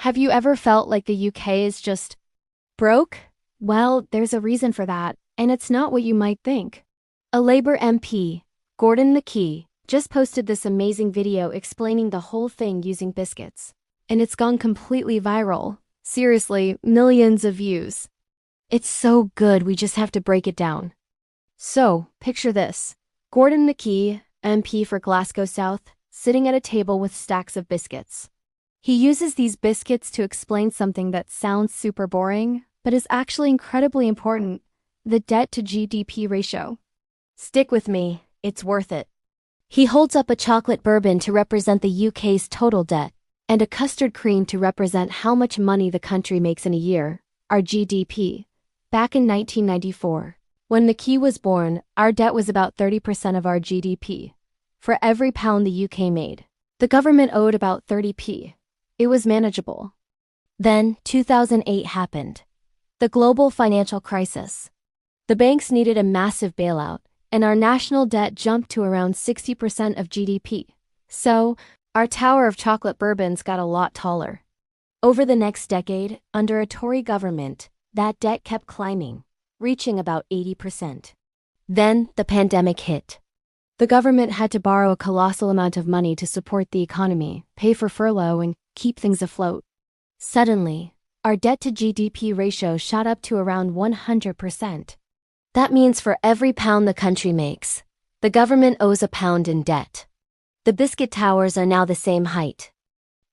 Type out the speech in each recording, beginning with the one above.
Have you ever felt like the UK is just broke? Well, there's a reason for that, and it's not what you might think. A Labour MP, Gordon McKee, just posted this amazing video explaining the whole thing using Biscuits. And it's gone completely viral. Seriously, millions of views. It's so good we just have to break it down. So, picture this. Gordon McKee, MP for Glasgow South, sitting at a table with stacks of biscuits. He uses these biscuits to explain something that sounds super boring, but is actually incredibly important: the debt-to-GDP ratio. Stick with me, it's worth it. He holds up a chocolate bourbon to represent the UK's total debt, and a custard cream to represent how much money the country makes in a year, our GDP. Back in 1994, when McKee was born, our debt was about 30% of our GDP. For every pound the UK made, the government owed about 30p. It was manageable. Then, 2008 happened. The global financial crisis. The banks needed a massive bailout, and our national debt jumped to around 60% of GDP. So, our tower of chocolate bourbons got a lot taller. Over the next decade, under a Tory government, that debt kept climbing, reaching about 80%. Then, the pandemic hit. The government had to borrow a colossal amount of money to support the economy, pay for furlough, and keep things afloat. Suddenly, our debt-to-GDP ratio shot up to around 100%. That means for every pound the country makes, the government owes a pound in debt. The biscuit towers are now the same height.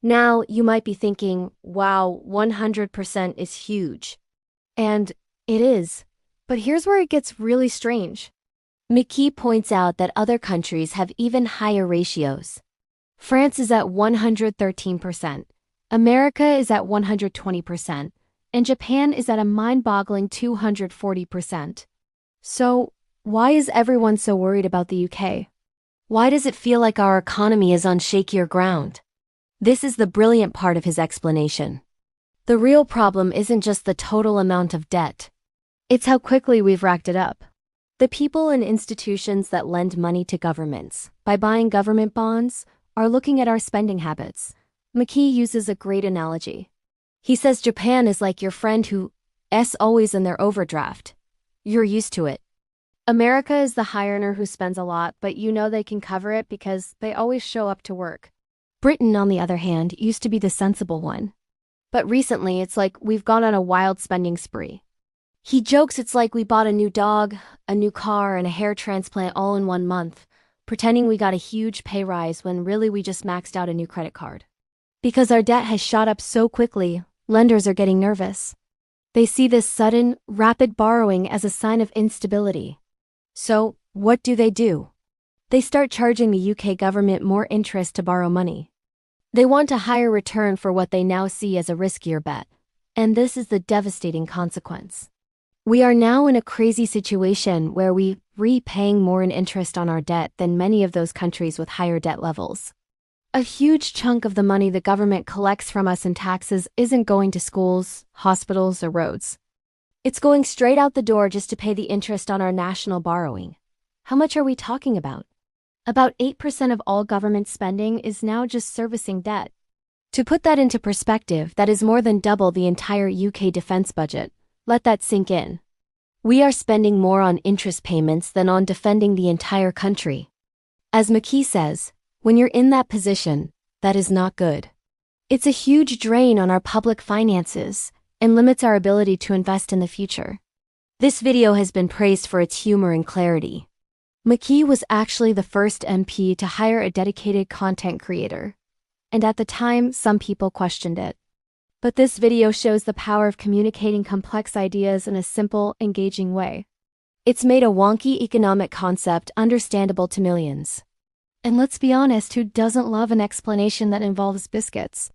Now, you might be thinking, wow, 100% is huge. And it is. But here's where it gets really strange. McKee points out that other countries have even higher ratios. France is at 113%, America is at 120%, and Japan is at a mind-boggling 240%. So, why is everyone so worried about the UK? Why does it feel like our economy is on shakier ground? This is the brilliant part of his explanation. The real problem isn't just the total amount of debt. It's how quickly we've racked it up. The people and institutions that lend money to governments, by buying government bonds, are looking at our spending habits. McKee uses a great analogy. He says Japan is like your friend who's always in their overdraft. You're used to it. America is the high earner who spends a lot, but you know they can cover it because they always show up to work. Britain, on the other hand, used to be the sensible one. But recently, it's like we've gone on a wild spending spree. He jokes it's like we bought a new dog, a new car, and a hair transplant all in 1 month, pretending we got a huge pay rise when really we just maxed out a new credit card. Because our debt has shot up so quickly, lenders are getting nervous. They see this sudden, rapid borrowing as a sign of instability. So, what do? They start charging the UK government more interest to borrow money. They want a higher return for what they now see as a riskier bet. And this is the devastating consequence. We are now in a crazy situation where we're paying more in interest on our debt than many of those countries with higher debt levels. A huge chunk of the money the government collects from us in taxes isn't going to schools, hospitals, or roads. It's going straight out the door just to pay the interest on our national borrowing. How much are we talking about? About 8% of all government spending is now just servicing debt. To put that into perspective, that is more than double the entire UK defense budget. Let that sink in. We are spending more on interest payments than on defending the entire country. As McKee says, when you're in that position, that is not good. It's a huge drain on our public finances and limits our ability to invest in the future. This video has been praised for its humor and clarity. McKee was actually the first MP to hire a dedicated content creator. And at the time, some people questioned it. But this video shows the power of communicating complex ideas in a simple, engaging way. It's made a wonky economic concept understandable to millions. And let's be honest, who doesn't love an explanation that involves biscuits?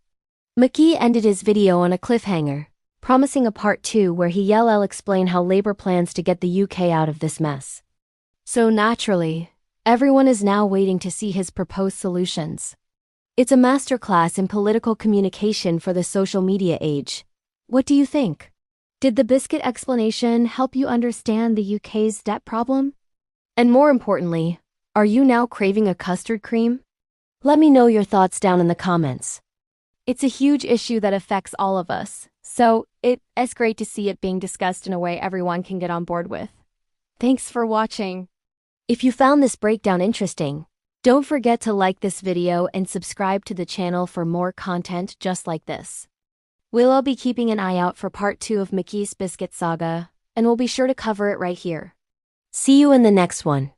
McKee ended his video on a cliffhanger, promising a part 2 where he'll explain how Labour plans to get the UK out of this mess. So naturally, everyone is now waiting to see his proposed solutions. It's a masterclass in political communication for the social media age. What do you think? Did the biscuit explanation help you understand the UK's debt problem? And more importantly, are you now craving a custard cream? Let me know your thoughts down in the comments. It's a huge issue that affects all of us, so it's great to see it being discussed in a way everyone can get on board with. Thanks for watching. If you found this breakdown interesting, don't forget to like this video and subscribe to the channel for more content just like this. We'll all be keeping an eye out for part 2 of McKee's Biscuit saga, and we'll be sure to cover it right here. See you in the next one.